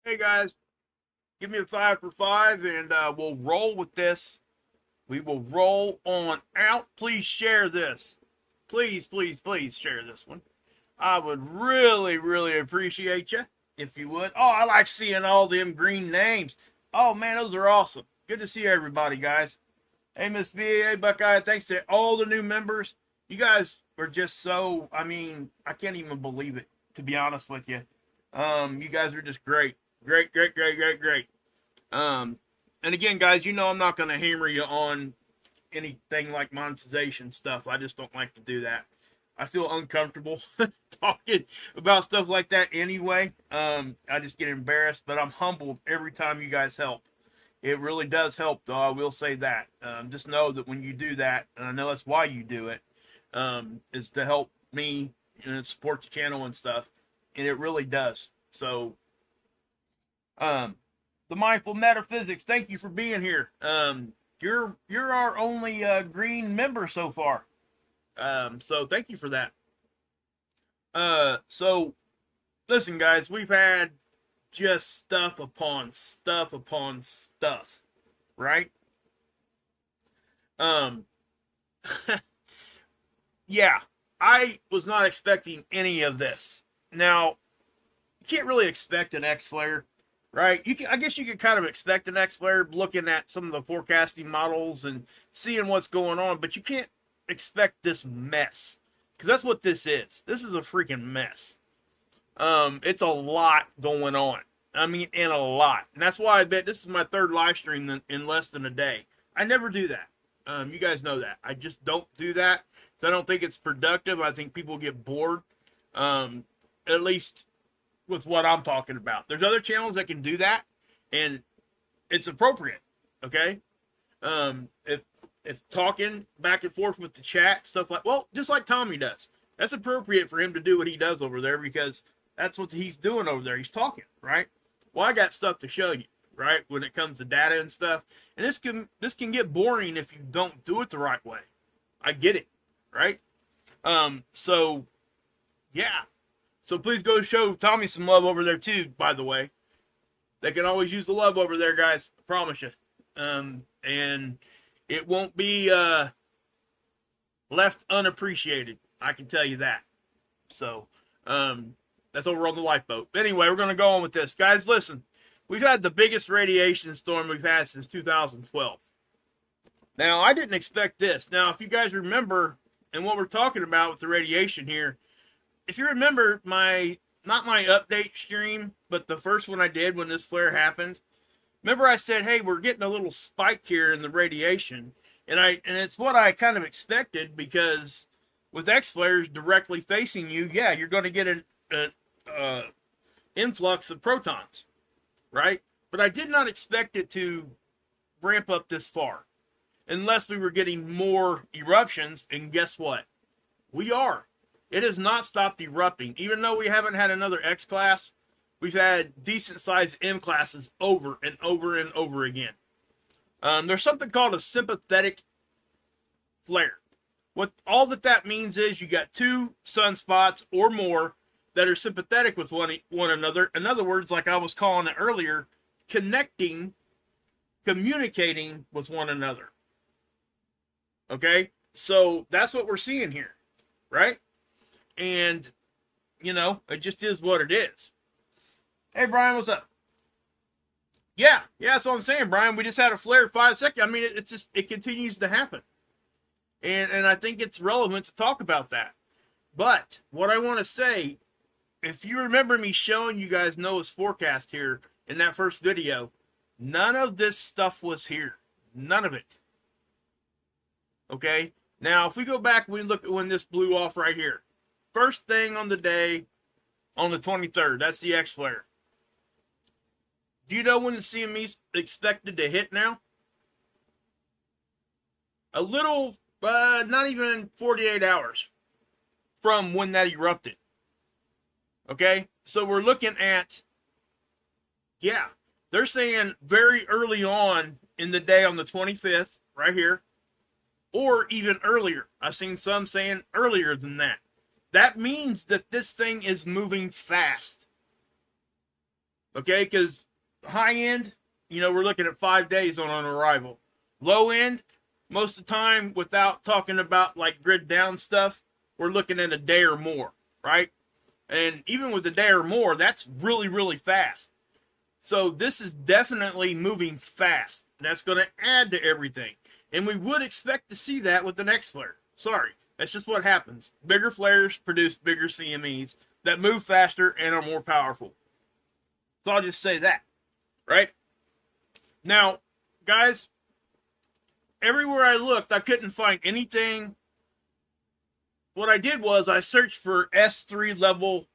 Hey guys, give me a 5 for 5 and we'll roll with this. We will roll on out. Please share this. Please, please, please share this one. I would really, really appreciate you if you would. Oh, I like seeing all them green names. Oh man, those are awesome. Good to see everybody, guys. Hey, Miss V, hey, Buckeye. Thanks to all the new members. You guys are just so, I can't even believe it, to be honest with you. You guys are just great. Great, great, great, great, great. Um, and again, guys, you know I'm not going to hammer you on anything like monetization stuff. I just don't like to do that. I feel uncomfortable talking about stuff like that anyway. I just get embarrassed, but I'm humbled every time you guys help. It really does help, though. I will say that. Just know that when you do that, and I know that's why you do it, is to help me and support the channel and stuff. And it really does. So, the Mindful Metaphysics, thank you for being here. You're our only green member so far. So thank you for that. So listen, guys, we've had just stuff upon stuff upon stuff, right? Um, yeah, I was not expecting any of this. Now, you can't really expect an X flare, right? I guess you could kind of expect an X flare looking at some of the forecasting models and seeing what's going on, but you can't expect this mess, because that's what this is. This is a freaking mess. It's a lot going on. And a lot. And that's why I bet this is my third live stream in less than a day. I never do that. You guys know that. I just don't do that. So I don't think it's productive. I think people get bored. At least with what I'm talking about. There's other channels that can do that, and it's appropriate. Okay. If talking back and forth with the chat, stuff like, well, just like Tommy does. That's appropriate for him to do what he does over there, because that's what he's doing over there. He's talking, right? Well, I got stuff to show you, right? When it comes to data and stuff. And this can get boring if you don't do it the right way. I get it, right? So yeah. So please go show Tommy some love over there too, by the way. They can always use the love over there, guys. I promise you. And it won't be left unappreciated. I can tell you that. So, that's over on the lifeboat. Anyway, we're going to go on with this. Guys, listen. We've had the biggest radiation storm we've had since 2012. Now, I didn't expect this. Now, if you guys remember, and what we're talking about with the radiation here, if you remember not my update stream, but the first one I did when this flare happened, remember I said, hey, we're getting a little spike here in the radiation. And it's what I kind of expected, because with X flares directly facing you, yeah, you're going to get an influx of protons, right? But I did not expect it to ramp up this far, unless we were getting more eruptions. And guess what? We are. It has not stopped erupting. Even though we haven't had another X class, we've had decent sized M classes over and over and over again. There's something called a sympathetic flare. What all that means is you got two sunspots or more that are sympathetic with one another. In other words, like I was calling it earlier, communicating with one another. Okay? So that's what we're seeing here, right? And, it just is what it is. Hey, Brian, what's up? Yeah, that's what I'm saying, Brian. We just had a flare 5 seconds. It continues to happen. And I think it's relevant to talk about that. But what I want to say, if you remember me showing you guys Noah's forecast here in that first video, none of this stuff was here. None of it. Okay? Now, if we go back and we look at when this blew off right here. First thing on the day, on the 23rd, that's the X flare. Do you know when the CME is expected to hit now? A little, not even 48 hours from when that erupted. Okay? So we're looking at, they're saying very early on in the day on the 25th, right here, or even earlier. I've seen some saying earlier than that. That means that this thing is moving fast. Okay, because high end, we're looking at 5 days on an arrival. Low end, most of the time, without talking about like grid down stuff, we're looking at a day or more, right? And even with a day or more, that's really, really fast. So this is definitely moving fast. That's going to add to everything. And we would expect to see that with the next flare. Sorry, that's just what happens. Bigger flares produce bigger CMEs that move faster and are more powerful. So I'll just say that, right? Now, guys, everywhere I looked, I couldn't find anything. What I did was I searched for S3 level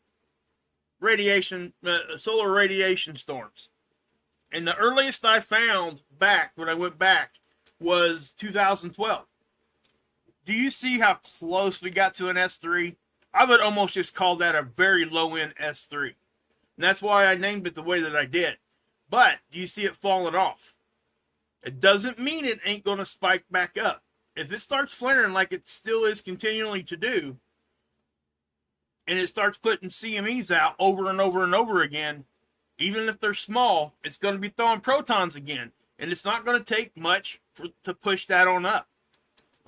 radiation, solar radiation storms. And the earliest I found back, when I went back, was 2012. Do you see how close we got to an S3? I would almost just call that a very low-end S3. And that's why I named it the way that I did. But do you see it falling off? It doesn't mean it ain't going to spike back up. If it starts flaring like it still is continually to do, and it starts putting CMEs out over and over and over again, even if they're small, it's going to be throwing protons again. And it's not going to take much to push that on up.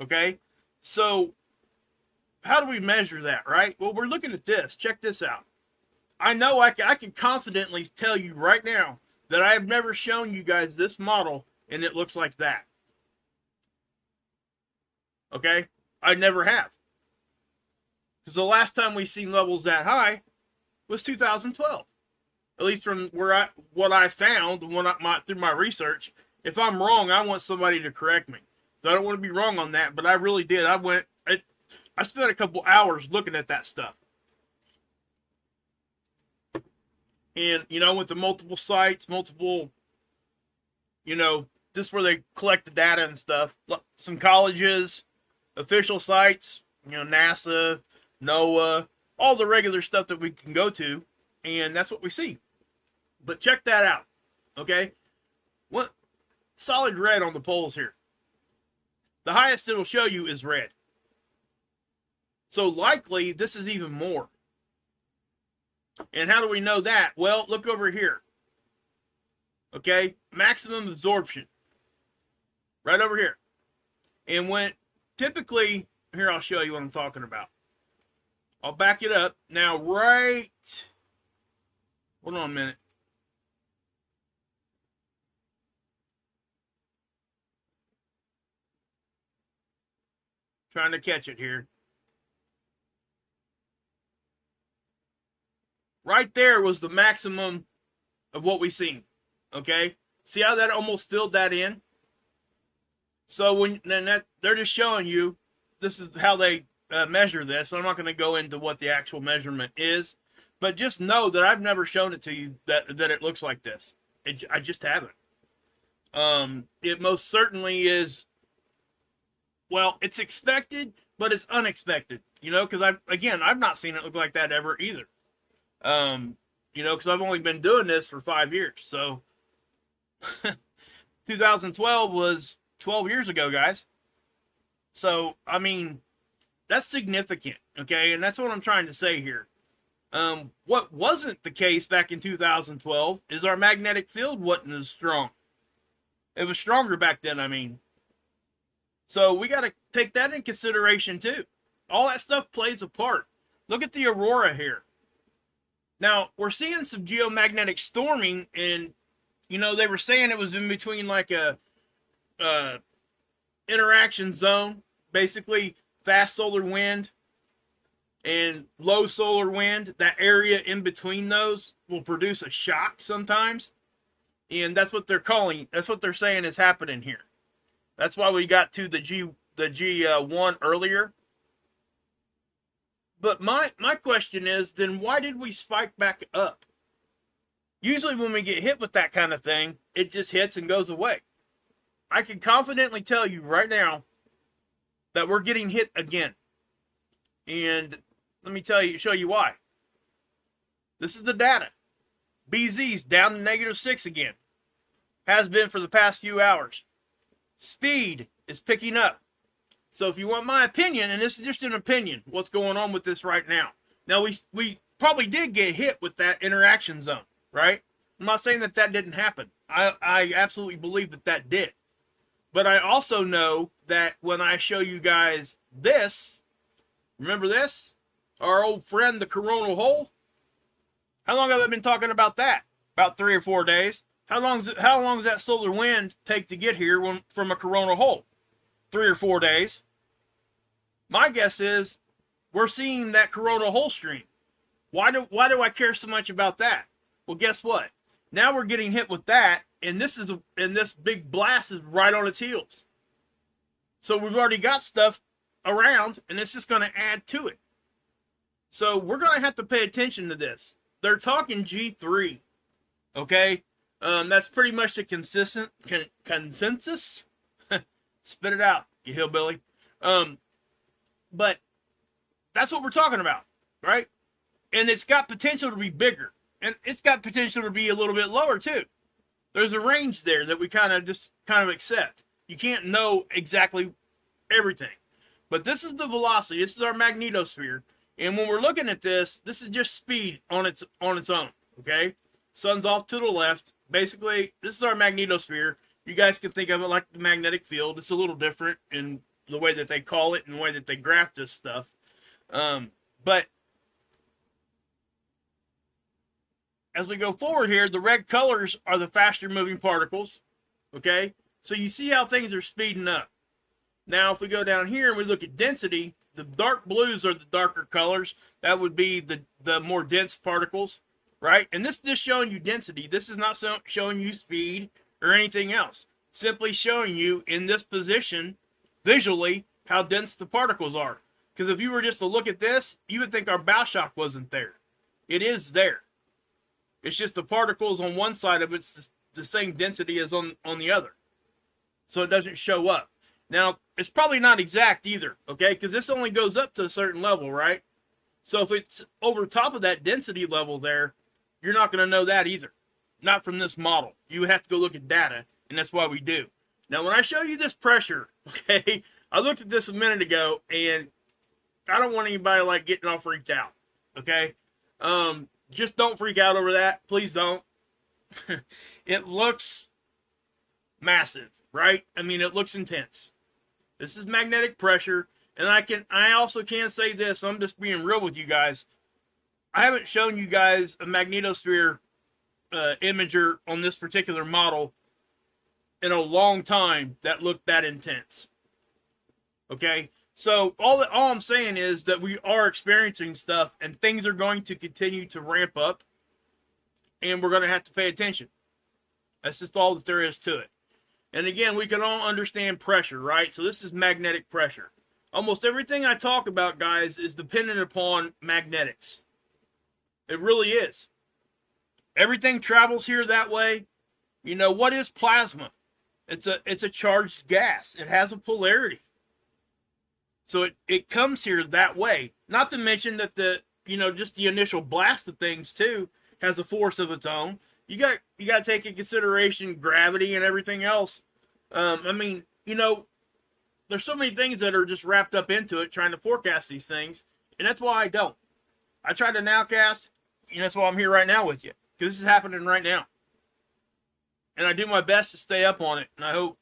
Okay? So, how do we measure that, right? Well, we're looking at this. Check this out. I know I can confidently tell you right now that I have never shown you guys this model and it looks like that. Okay? I never have. Because the last time we seen levels that high was 2012. At least from what I found through my research. If I'm wrong, I want somebody to correct me. So I don't want to be wrong on that, but I really did. I spent a couple hours looking at that stuff. And, with the multiple sites, just where they collect the data and stuff. Some colleges, official sites, NASA, NOAA, all the regular stuff that we can go to. And that's what we see. But check that out. Okay? What solid red on the poles here. The highest it'll show you is red. So likely this is even more. And how do we know that? Well, look over here. Okay? Maximum absorption. Right over here. And when typically, here I'll show you what I'm talking about. I'll back it up. Now, hold on a minute. Trying to catch it here. Right there was the maximum of what we seen. Okay? See how that almost filled that in? So they're just showing you this is how they measure this. I'm not going to go into what the actual measurement is, but just know that I've never shown it to you that it looks like this. I just haven't. It most certainly is. Well, it's expected, but it's unexpected. Because I've not seen it look like that ever either. Because I've only been doing this for 5 years. So 2012 was 12 years ago, guys. So, that's significant, okay? And that's what I'm trying to say here. What wasn't the case back in 2012 is our magnetic field wasn't as strong. It was stronger back then, So we got to take that in consideration too. All that stuff plays a part. Look at the Aurora here. Now, we're seeing some geomagnetic storming, and, they were saying it was in between like a interaction zone, basically fast solar wind and low solar wind. That area in between those will produce a shock sometimes. And that's what they're saying is happening here. That's why we got to the G1 earlier. But my question is, then why did we spike back up? Usually when we get hit with that kind of thing, it just hits and goes away. I can confidently tell you right now that we're getting hit again. And let me show you why. This is the data. BZ's down to -6 again. Has been for the past few hours. Speed is picking up. So if you want my opinion, and this is just an opinion, what's going on with this right now. Now, we probably did get hit with that interaction zone, right? I'm not saying that that didn't happen. I absolutely believe that that did. But I also know that when I show you guys this, remember this? Our old friend, the coronal hole? How long have I been talking about that? About 3 or 4 days. How long does that solar wind take to get here from a coronal hole? 3 or 4 days. My guess is we're seeing that coronal hole stream. Why do I care so much about that? Well, guess what? Now we're getting hit with that, and this big blast is right on its heels. So we've already got stuff around, and it's just going to add to it. So we're going to have to pay attention to this. They're talking G3, okay? That's pretty much the consensus. Spit it out, you hillbilly. But that's what we're talking about, right? And it's got potential to be bigger. And it's got potential to be a little bit lower, too. There's a range there that we kind of accept. You can't know exactly everything. But this is the velocity. This is our magnetosphere. And when we're looking at this, this is just speed on its own, okay? Sun's off to the left. Basically, this is our magnetosphere. You guys can think of it like the magnetic field. It's a little different in the way that they call it and the way that they graph this stuff. But as we go forward here, the red colors are the faster moving particles, okay? So you see how things are speeding up. Now, if we go down here and we look at density, the dark blues are the darker colors. That would be the more dense particles, right? And this is just showing you density. This is not showing you speed or anything else. Simply showing you in this position, visually, how dense the particles are. Because if you were just to look at this, you would think our bow shock wasn't there. It is there. It's just the particles on one side of it's the same density as on the other. So it doesn't show up. Now, it's probably not exact either, okay? Because this only goes up to a certain level, right? So if it's over top of that density level there, you're not going to know that either. Not from this model. You would have to go look at data, and that's why we do. Now, when I show you this pressure, okay, I looked at this a minute ago, and I don't want anybody, like, getting all freaked out, okay? Just don't freak out over that. Please don't. It looks massive, right? I mean, it looks intense. This is magnetic pressure, and I also can say this. I'm just being real with you guys. I haven't shown you guys a magnetosphere imager on this particular model in a long time that looked that intense. Okay? So all I'm saying is that we are experiencing stuff, and things are going to continue to ramp up, and we're going to have to pay attention. That's just all that there is to it. And again, we can all understand pressure, right? So this is magnetic pressure. Almost everything I talk about, guys, is dependent upon magnetics. It really is. Everything travels here that way. You know, what is plasma? It's a charged gas. It has a polarity. So it comes here that way. Not to mention that just the initial blast of things too has a force of its own. You got to take in consideration gravity and everything else. I mean, there's so many things that are just wrapped up into it trying to forecast these things, and that's why I don't. I try to nowcast, that's why I'm here right now with you, because this is happening right now. And I do my best to stay up on it, and I hope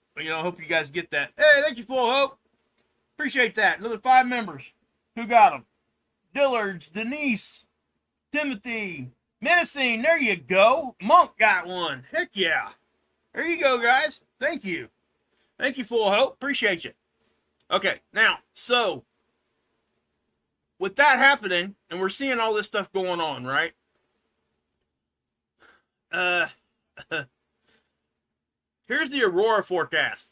you guys get that. Hey, thank you, Full Hope. Appreciate that. Another 5 members. Who got them? Dillards, Denise, Timothy, Menacing. There you go. Monk got one. Heck yeah. There you go, guys. Thank you. Thank you, Full Hope. Appreciate you. Okay, now, so, with that happening, and we're seeing all this stuff going on, right? Here's the Aurora forecast.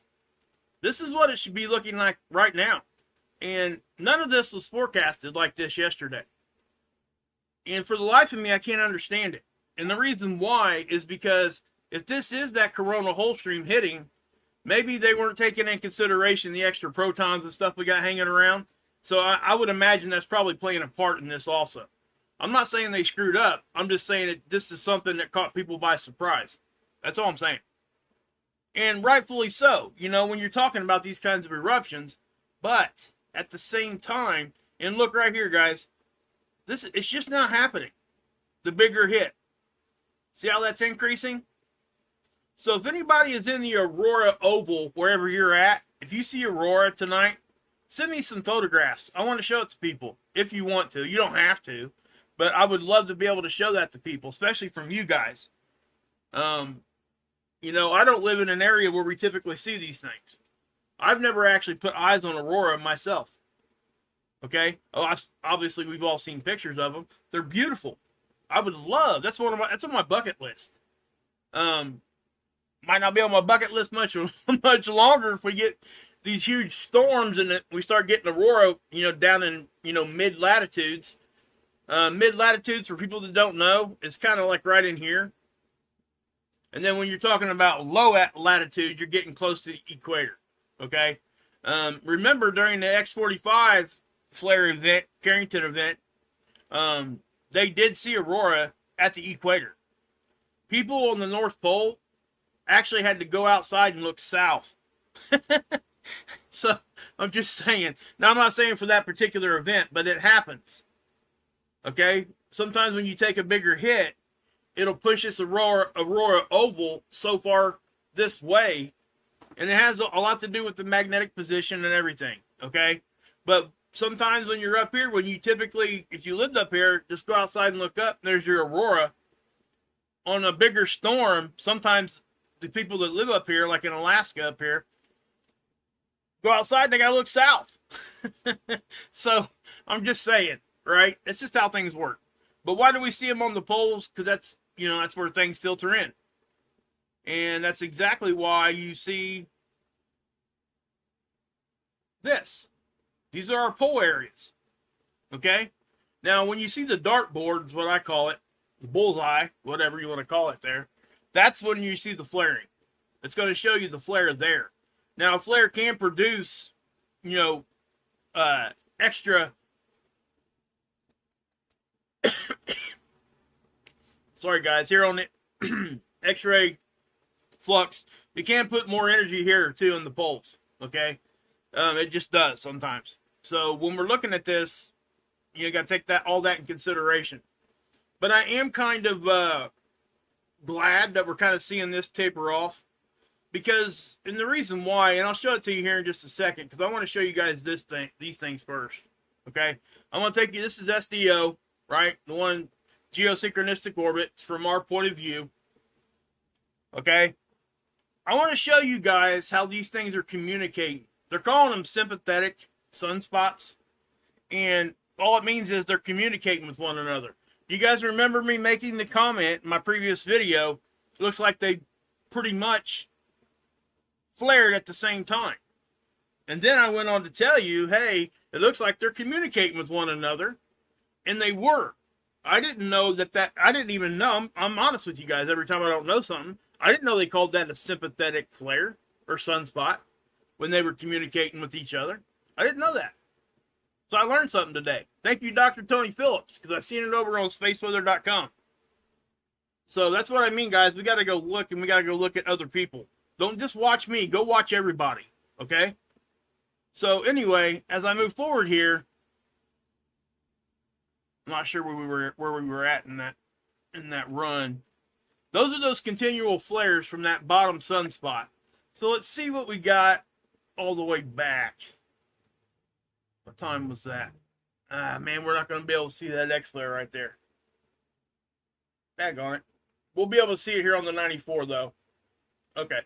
This is what it should be looking like right now. And none of this was forecasted like this yesterday. And for the life of me, I can't understand it. And the reason why is because if this is that coronal hole stream hitting, maybe they weren't taking in consideration the extra protons and stuff we got hanging around. So I would imagine that's probably playing a part in this also. I'm not saying they screwed up. I'm just saying that this is something that caught people by surprise. That's all I'm saying. And rightfully so, when you're talking about these kinds of eruptions. But at the same time, and look right here, guys, it's just not happening. The bigger hit. See how that's increasing? So if anybody is in the Aurora Oval, wherever you're at, if you see Aurora tonight, send me some photographs. I want to show it to people if you want to. You don't have to, but I would love to be able to show that to people, especially from you guys. You know, I don't live in an area where we typically see these things. I've never actually put eyes on Aurora myself. Okay? Oh, obviously, we've all seen pictures of them. They're beautiful. I would love. That's on my bucket list. Might not be on my bucket list much longer if we get these huge storms and we start getting Aurora, you know, down in, you know, mid latitudes. Mid latitudes, for people that don't know, is kind of like right in here. And then when you're talking about low latitude, you're getting close to the equator. Okay? Remember during the X-45 flare event, Carrington event, they did see Aurora at the equator. People on the North Pole actually had to go outside and look south. So, I'm just saying. Now, I'm not saying for that particular event, but it happens. Okay? Sometimes when you take a bigger hit, it'll push this Aurora oval so far this way, and it has a lot to do with the magnetic position and everything. Okay? But sometimes when you're up here, when you typically, if you lived up here, just go outside and look up, and there's your Aurora. On a bigger storm, sometimes the people that live up here, like in Alaska up here, go outside and they gotta look south. So, I'm just saying, right? It's just how things work. But why do we see them on the poles? Because that's, you know, that's where things filter in. And that's exactly why you see this. These are our pole areas. Okay? Now, when you see the dartboard, is what I call it, the bullseye, whatever you want to call it there, that's when you see the flaring. It's going to show you the flare there. Now, a flare can produce, you know, extra... Sorry, guys. Here on the X-ray flux, you can put more energy here, too, in the poles. Okay? It just does sometimes. So, when we're looking at this, you got to take all that in consideration. But I am kind of glad that we're kind of seeing this taper off, because, and the reason why, and I'll show it to you here in just a second, because I want to show you guys these things first. Okay, I'm going to take you. This is SDO, right? The one geosynchronistic orbit from our point of view. Okay, I want to show you guys how these things are communicating. They're calling them sympathetic sunspots, and all it means is they're communicating with one another. You guys remember me making the comment in my previous video, it looks like they pretty much flared at the same time. And then I went on to tell you, hey, it looks like they're communicating with one another. And they were. I didn't know I didn't even know. I'm honest with you guys, every time I don't know something. I didn't know they called that a sympathetic flare or sunspot when they were communicating with each other. I didn't know that. So I learned something today. Thank you, Dr. Tony Phillips, because I seen it over on spaceweather.com. So that's what I mean, guys. We got to go look, and we got to go look at other people. Don't just watch me. Go watch everybody, okay? So anyway, as I move forward here, I'm not sure where we were at in that run. Those are those continual flares from that bottom sunspot. So let's see what we got all the way back. What time was that? Man, we're not going to be able to see that X flare right there. Daggone it. We'll be able to see it here on the 94, though. Okay.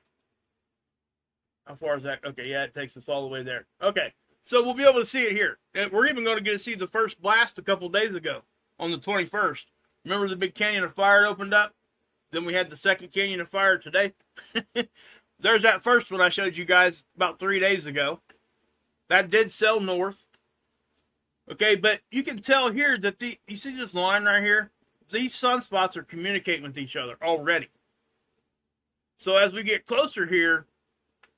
How far is that? Okay, yeah, it takes us all the way there. Okay, so we'll be able to see it here. And we're even going to get to see the first blast a couple days ago on the 21st. Remember the big canyon of fire opened up? Then we had the second canyon of fire today. There's that first one I showed you guys about 3 days ago. That did sail north. Okay, but you can tell here that you see this line right here? These sunspots are communicating with each other already. So as we get closer here,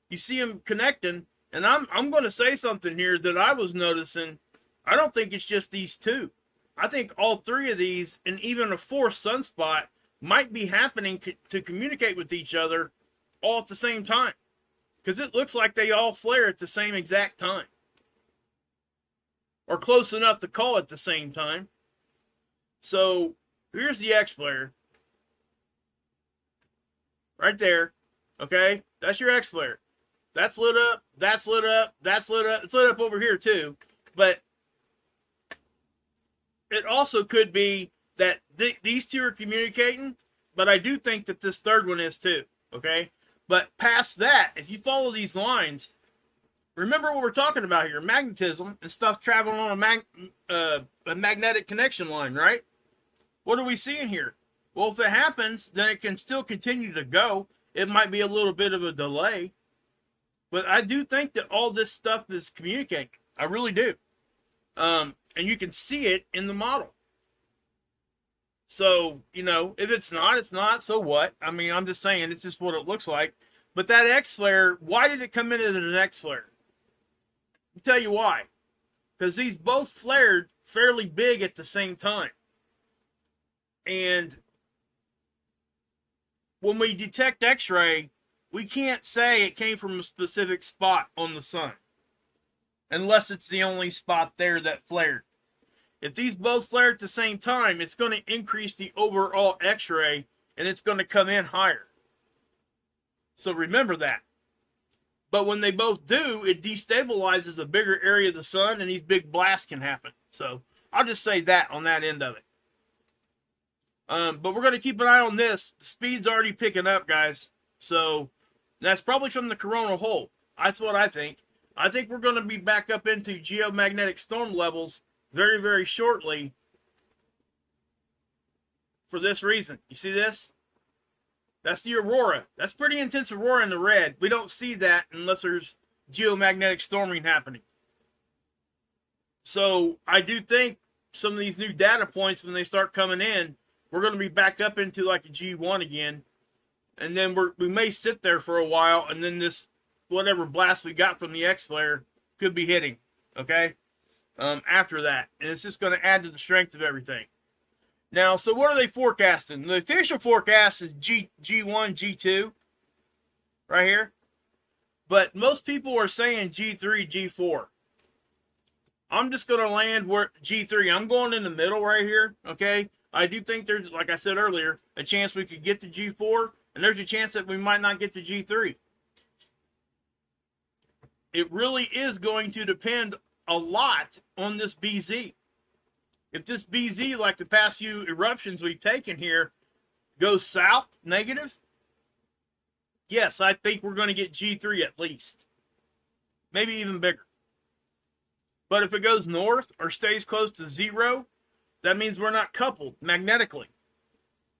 you see them connecting, and I'm going to say something here that I was noticing. I don't think it's just these two. I think all three of these, and even a fourth sunspot, might be happening to communicate with each other all at the same time. Because it looks like they all flare at the same exact time. Or close enough to call it the same time. So, here's the X flare. right there. Okay, that's your X flare. That's lit up. That's lit up. That's lit up. It's lit up over here too. But it also could be that these two are communicating. But I do think that this third one is too. Okay. But past that, if you follow these lines, remember what we're talking about here: magnetism and stuff traveling on a magnetic connection line, right? What are we seeing here? Well, if it happens, then it can still continue to go. It might be a little bit of a delay, but I do think that all this stuff is communicating. I really do. And you can see it in the model. So, you know, if it's not, it's not. So what? I mean, I'm just saying it's just what it looks like. But that X flare, why did it come in as an X flare? I'll tell you why. Because these both flared fairly big at the same time. And when we detect X-ray, we can't say it came from a specific spot on the sun. Unless it's the only spot there that flared. If these both flare at the same time, it's going to increase the overall X-ray, and it's going to come in higher. So remember that. But when they both do, it destabilizes a bigger area of the sun, and these big blasts can happen. So I'll just say that on that end of it. But we're going to keep an eye on this. The speed's already picking up, guys. So that's probably from the coronal hole. That's what I think. I think we're going to be back up into geomagnetic storm levels very, very shortly for this reason. You see this? That's the Aurora. That's pretty intense Aurora in the red. We don't see that unless there's geomagnetic storming happening. So I do think some of these new data points, when they start coming in, we're going to be back up into like a G1 again. And then we may sit there for a while, and then this, whatever blast we got from the X flare could be hitting. Okay? After that. And it's just going to add to the strength of everything. Now, so what are they forecasting? The official forecast is G1, G2. Right here. But most people are saying G3, G4. I'm just going to land where G3. I'm going in the middle right here. Okay? I do think there's, like I said earlier, a chance we could get to G4. And there's a chance that we might not get to G3. It really is going to depend a lot on this BZ. If this BZ, like the past few eruptions we've taken here, goes south, negative, yes, I think we're going to get G3 at least. Maybe even bigger. But if it goes north or stays close to zero, that means we're not coupled magnetically.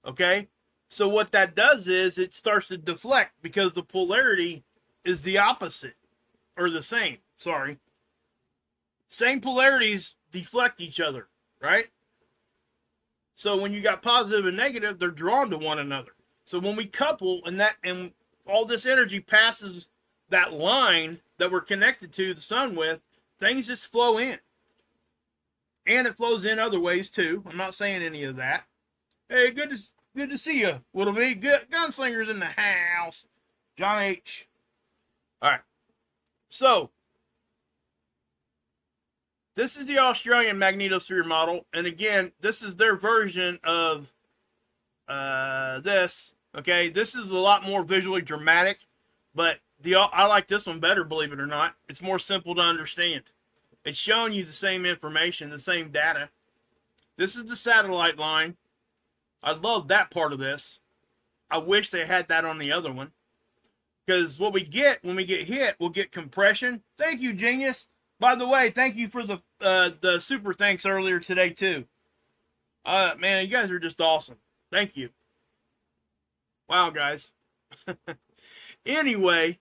Okay? So what that does is it starts to deflect because the polarity is the opposite. Or the same, sorry. Same polarities deflect each other, right? So when you got positive and negative, they're drawn to one another. So when we couple and all this energy passes that line that we're connected to the sun with, things just flow in. And it flows in other ways too. I'm not saying any of that. Hey, good to see you, Little V. Good gunslingers in the house. John H. All right. So, this is the Australian magnetosphere model. And again, this is their version of this. Okay, this is a lot more visually dramatic. But I like this one better, believe it or not. It's more simple to understand. It's showing you the same information, the same data. This is the satellite line. I love that part of this. I wish they had that on the other one. Because what we get when we get hit, we'll get compression. Thank you, Genius. By the way, thank you for the super thanks earlier today, too. Man, you guys are just awesome. Thank you. Wow, guys. Anyway,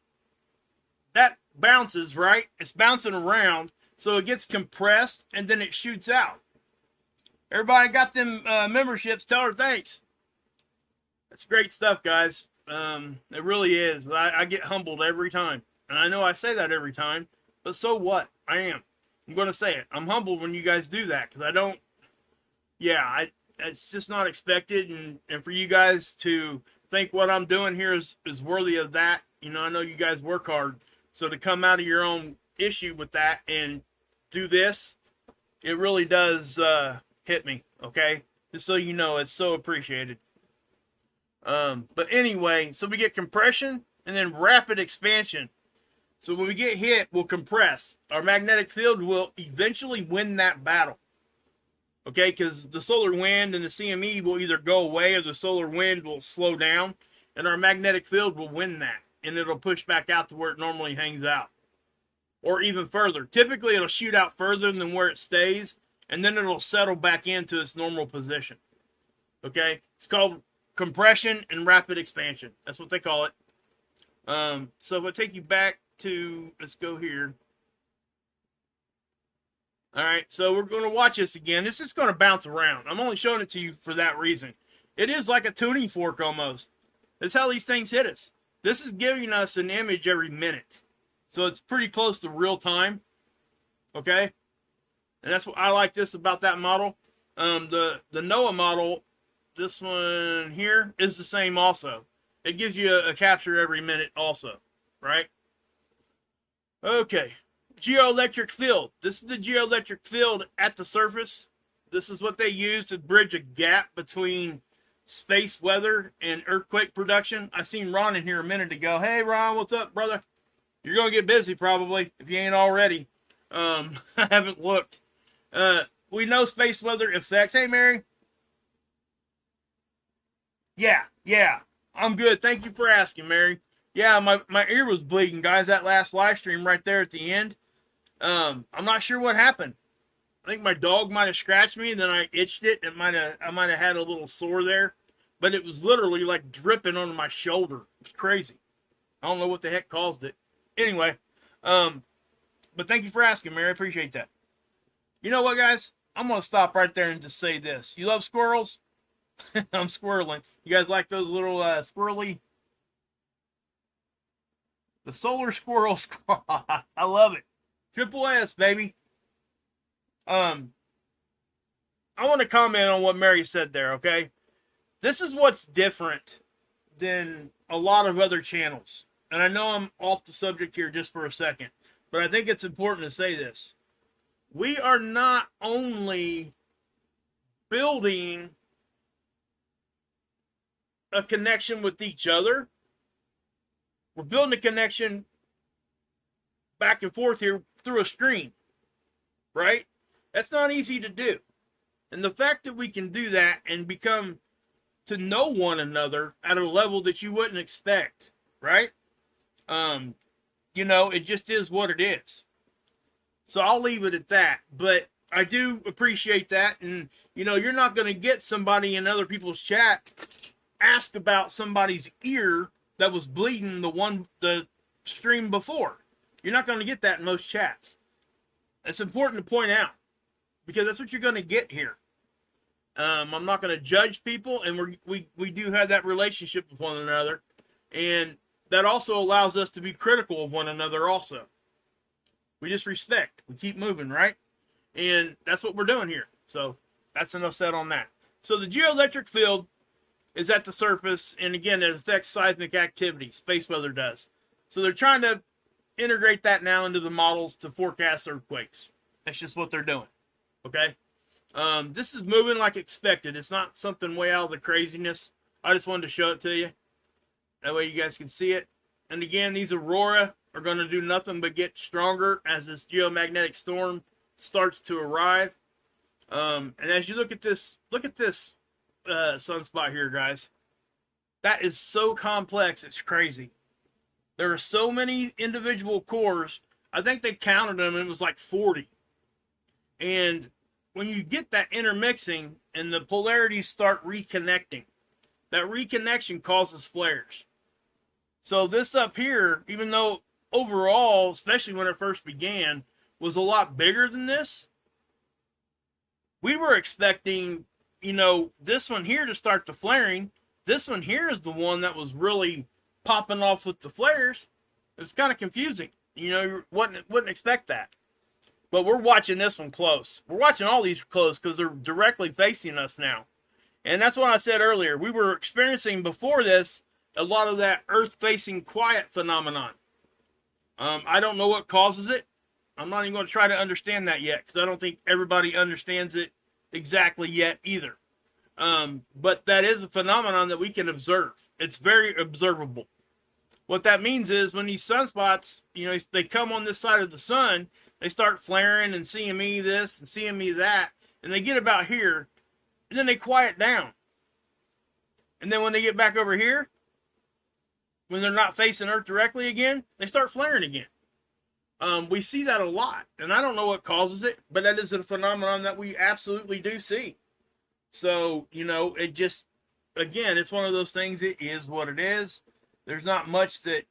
that bounces, right? It's bouncing around. So it gets compressed, and then it shoots out. Everybody got them memberships. Tell her thanks. That's great stuff, guys. It really is. I get humbled every time. And I know I say that every time. But so what? I am. I'm going to say it. I'm humbled when you guys do that. Because I don't... Yeah, it's just not expected. And for you guys to think what I'm doing here is worthy of that. You know, I know you guys work hard. So to come out of your own issue with that and do this, it really does hit me. Okay? Just so you know, it's so appreciated. But anyway, so we get compression and then rapid expansion. So when we get hit, we'll compress. Our magnetic field will eventually win that battle. Okay, because the solar wind and the CME will either go away or the solar wind will slow down, and our magnetic field will win that, and it'll push back out to where it normally hangs out, or even further. Typically, it'll shoot out further than where it stays, and then it'll settle back into its normal position. Okay, it's called compression and rapid expansion. That's what they call it. So if I take you back to, let's go here. All right, so we're going to watch this again. This is going to bounce around. I'm only showing it to you for that reason. It is like a tuning fork almost. That's how these things hit us. This is giving us an image every minute. So it's pretty close to real time. Okay? And that's what I like this about that model. The NOAA model, this one here, is the same also. It gives you a capture every minute also. Right? Okay. Geoelectric field. This is the geoelectric field at the surface. This is what they use to bridge a gap between space weather and earthquake production. I seen Ron in here a minute ago. Hey, Ron, what's up, brother? You're going to get busy probably if you ain't already. I haven't looked. We know space weather affects. Hey, Mary. Yeah. I'm good. Thank you for asking, Mary. Yeah, my ear was bleeding, guys, that last live stream right there at the end. I'm not sure what happened. I think my dog might have scratched me, and then I itched it. I might have had a little sore there, but it was literally like dripping onto my shoulder. It was crazy. I don't know what the heck caused it. Anyway, but thank you for asking, Mary. I appreciate that. You know what, guys? I'm gonna stop right there and just say this. You love squirrels? I'm squirreling. You guys like those little squirrely? The solar squirrel squirrel. I love it. Triple S, baby. I want to comment on what Mary said there, okay? This is what's different than a lot of other channels. And I know I'm off the subject here just for a second, but I think it's important to say this. We are not only building a connection with each other, we're building a connection back and forth here through a screen, right? That's not easy to do. And the fact that we can do that and become to know one another at a level that you wouldn't expect, right? You know, it just is what it is. So I'll leave it at that. But I do appreciate that. And, you know, you're not going to get somebody in other people's chat ask about somebody's ear that was bleeding the stream before. You're not going to get that in most chats. It's important to point out because that's what you're going to get here. I'm not going to judge people, and we do have that relationship with one another, and that also allows us to be critical of one another also. We just respect. We keep moving, right? And that's what we're doing here. So that's enough said on that. So the geoelectric field is at the surface, and again, it affects seismic activity. Space weather does. So they're trying to integrate that now into the models to forecast earthquakes. That's just what they're doing. Okay? This is moving like expected. It's not something way out of the craziness. I just wanted to show it to you. That way you guys can see it. And again, these Aurora are going to do nothing but get stronger as this geomagnetic storm starts to arrive. And as you look at this sunspot here, guys. That is so complex, it's crazy. There are so many individual cores. I think they counted them, and it was like 40. And when you get that intermixing and the polarities start reconnecting, that reconnection causes flares. So this up here, even though overall, especially when it first began, was a lot bigger than this, we were expecting, you know, this one here to start the flaring. This one here is the one that was really popping off with the flares. It was kind of confusing. You know, you wouldn't expect that. But we're watching this one close. We're watching all these close because they're directly facing us now. And that's what I said earlier. We were experiencing before this a lot of that earth-facing quiet phenomenon. I don't know what causes it. I'm not even going to try to understand that yet because I don't think everybody understands it exactly yet either. But that is a phenomenon that we can observe. It's very observable. What that means is when these sunspots, they come on this side of the sun, they start flaring and seeing me this and seeing me that, and they get about here, and then they quiet down. And then when they get back over here, when they're not facing Earth directly again, they start flaring again. We see that a lot, and I don't know what causes it, but that is a phenomenon that we absolutely do see. So, it just, again, it's one of those things. It is what it is. There's not much that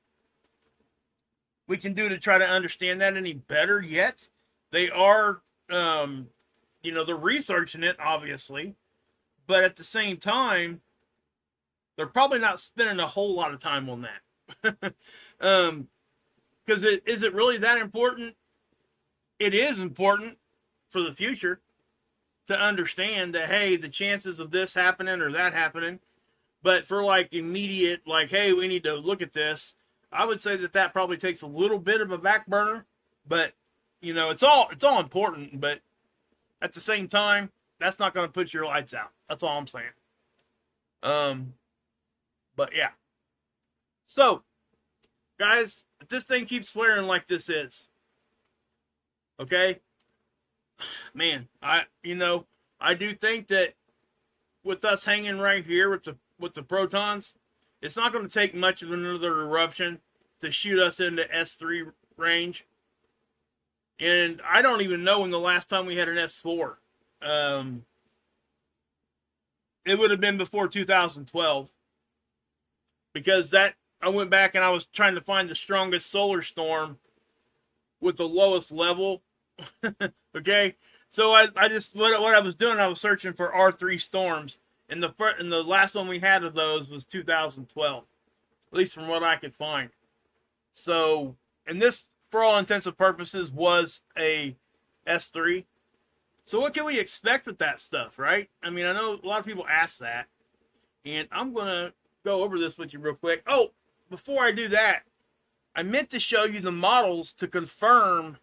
we can do to try to understand that any better yet. They are, they're researching it, obviously, but at the same time, they're probably not spending a whole lot of time on that. Because is it really that important? It is important for the future to understand that, hey, the chances of this happening or that happening. But for like immediate, like, hey, we need to look at this, I would say that probably takes a little bit of a back burner. But, it's all important. But at the same time, that's not going to put your lights out. That's all I'm saying. But yeah. So, guys, if this thing keeps flaring like this is, okay, man, I do think that with us hanging right here with the protons, it's not going to take much of another eruption to shoot us into S3 range. And I don't even know when the last time we had an S4. It would have been before 2012. Because I went back and I was trying to find the strongest solar storm with the lowest level. Okay, so I just what I was doing, I was searching for R3 storms, and the last one we had of those was 2012, at least from what I could find. So, and this, for all intents and purposes, was a S3. So what can we expect with that stuff, right? I mean, I know a lot of people ask that, and I'm gonna go over this with you real quick. Oh, before I do that, I meant to show you the models to confirm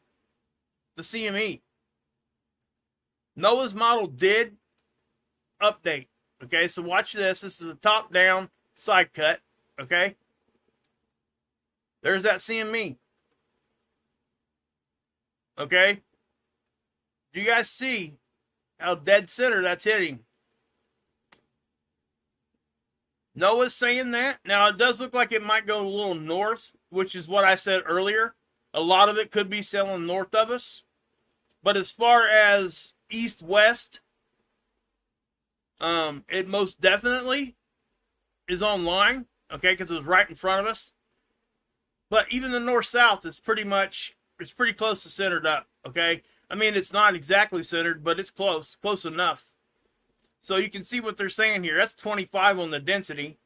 the CME. NOAA's model did update. Okay, so watch this. This is a top-down side cut. Okay, there's that CME. Okay, do you guys see how dead center that's hitting? NOAA's saying that. Now, it does look like it might go a little north, which is what I said earlier. A lot of it could be sailing north of us. But as far as east-west, it most definitely is online, okay, because it was right in front of us. But even the north-south is pretty close to centered up, okay? I mean, it's not exactly centered, but it's close enough. So you can see what they're saying here. That's 25 on the density.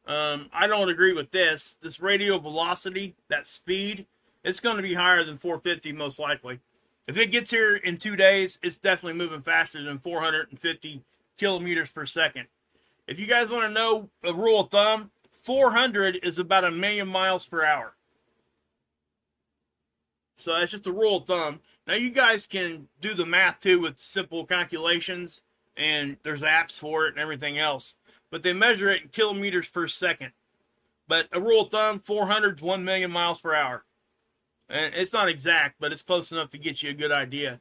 I don't agree with this. This radial velocity, that speed, it's going to be higher than 450 most likely. If it gets here in 2 days, it's definitely moving faster than 450 kilometers per second. If you guys want to know a rule of thumb, 400 is about 1 million miles per hour. So that's just a rule of thumb. Now you guys can do the math too with simple calculations, and there's apps for it and everything else. But they measure it in kilometers per second. But a rule of thumb, 400 is 1 million miles per hour. And it's not exact, but it's close enough to get you a good idea.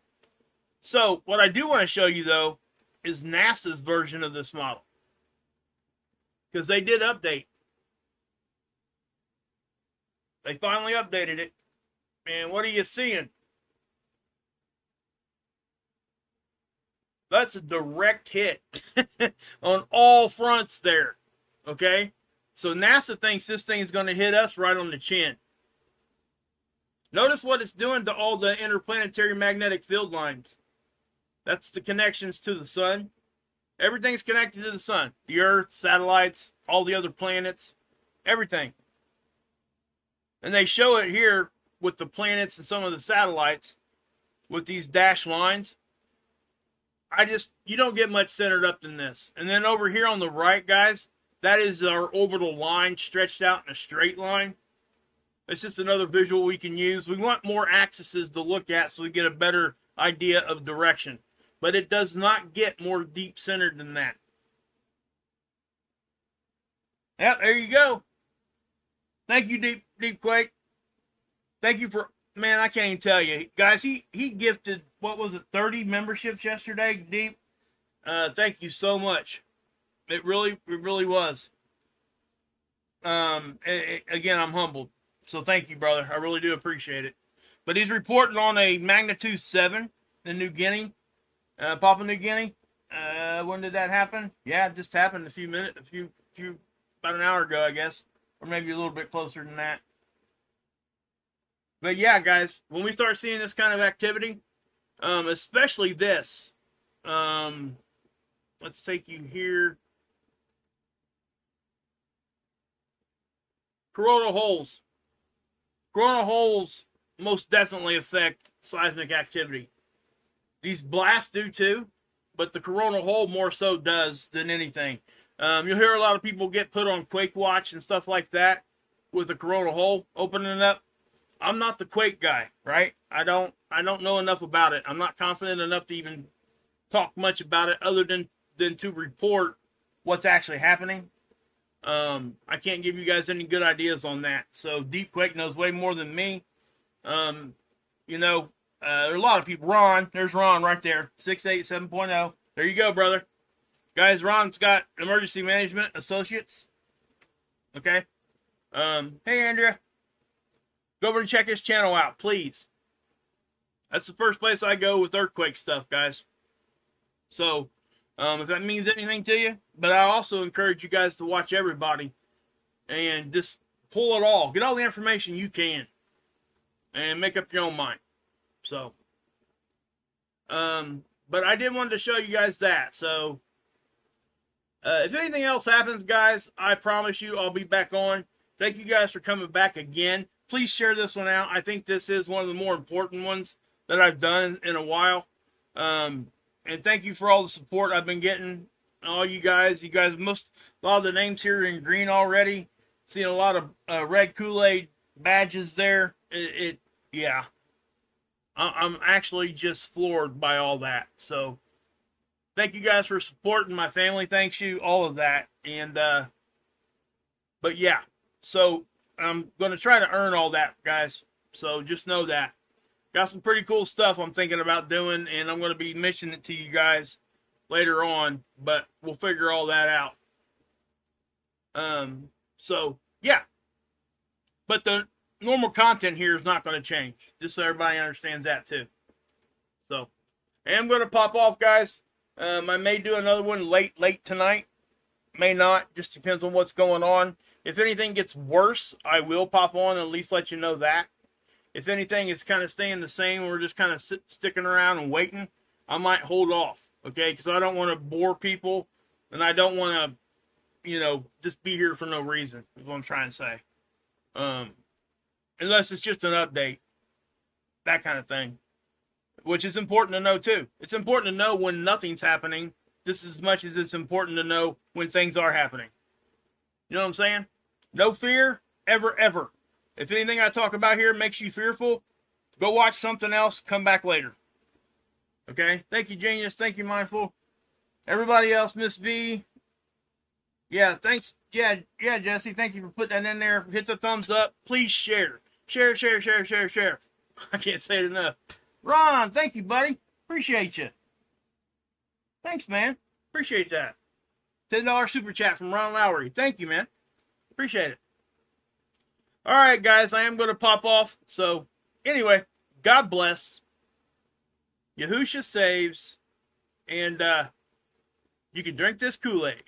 So what I do want to show you, though, is NASA's version of this model. Because they did update. They finally updated it. And what are you seeing? That's a direct hit on all fronts there. Okay? So NASA thinks this thing's going to hit us right on the chin. Notice what it's doing to all the interplanetary magnetic field lines. That's the connections to the sun. Everything's connected to the sun. The Earth, satellites, all the other planets, everything. And they show it here with the planets and some of the satellites with these dashed lines. You don't get much centered up than this. And then over here on the right, guys, that is our orbital line stretched out in a straight line. It's just another visual we can use. We want more axes to look at so we get a better idea of direction. But it does not get more deep centered than that. Yep, there you go. Thank you, Deep Quake. Thank you for, man, I can't even tell you. Guys, he gifted, what was it, 30 memberships yesterday, Deep? Thank you so much. It really was. Again, I'm humbled. So thank you, brother. I really do appreciate it. But he's reporting on a magnitude 7 in New Guinea, Papua New Guinea. When did that happen? Yeah, it just happened about an hour ago, I guess, or maybe a little bit closer than that. But yeah, guys, when we start seeing this kind of activity, especially this, let's take you here. Coronal holes. Coronal holes most definitely affect seismic activity. These blasts do too, but the coronal hole more so does than anything. You'll hear a lot of people get put on quake watch and stuff like that with the coronal hole opening up. I'm not the quake guy, right? I don't know enough about it. I'm not confident enough to even talk much about it other than to report what's actually happening. I can't give you guys any good ideas on that. So Deep Quake knows way more than me. You know, there are a lot of people. Ron, there's Ron right there, 687.0. There you go, brother. Guys, Ron's got Emergency Management Associates. Okay. Hey, Andrea. Go over and check his channel out, please. That's the first place I go with earthquake stuff, guys. So, if that means anything to you, but I also encourage you guys to watch everybody and just pull it all. Get all the information you can and make up your own mind. So, but I did want to show you guys that. So, if anything else happens, guys, I promise you I'll be back on. Thank you guys for coming back again. Please share this one out. I think this is one of the more important ones that I've done in a while. And thank you for all the support I've been getting. All you guys. A lot of the names here are in green already. Seeing a lot of red Kool-Aid badges there. Yeah. I'm actually just floored by all that. So, thank you guys for supporting my family. Thanks you, all of that. And, but yeah. So, I'm going to try to earn all that, guys. So, just know that. Got some pretty cool stuff I'm thinking about doing, and I'm going to be mentioning it to you guys later on, but we'll figure all that out. So, yeah. But the normal content here is not going to change, just so everybody understands that too. So, I am going to pop off, guys. I may do another one late tonight. May not, just depends on what's going on. If anything gets worse, I will pop on and at least let you know that. If anything is kind of staying the same, we're just kind of sticking around and waiting, I might hold off, okay? Because I don't want to bore people, and I don't want to, just be here for no reason, is what I'm trying to say. Unless it's just an update, that kind of thing, which is important to know, too. It's important to know when nothing's happening, just as much as it's important to know when things are happening. You know what I'm saying? No fear, ever, ever. If anything I talk about here makes you fearful, go watch something else, come back later. Okay? Thank you, Genius. Thank you, Mindful. Everybody else, Miss V. Yeah, thanks. Yeah, Jesse, thank you for putting that in there. Hit the thumbs up. Please share. Share. I can't say it enough. Ron, thank you, buddy. Appreciate you. Thanks, man. Appreciate that. $10 super chat from Ron Lowry. Thank you, man. Appreciate it. All right, guys, I am going to pop off. So, anyway, God bless. Yahusha saves. And you can drink this Kool-Aid.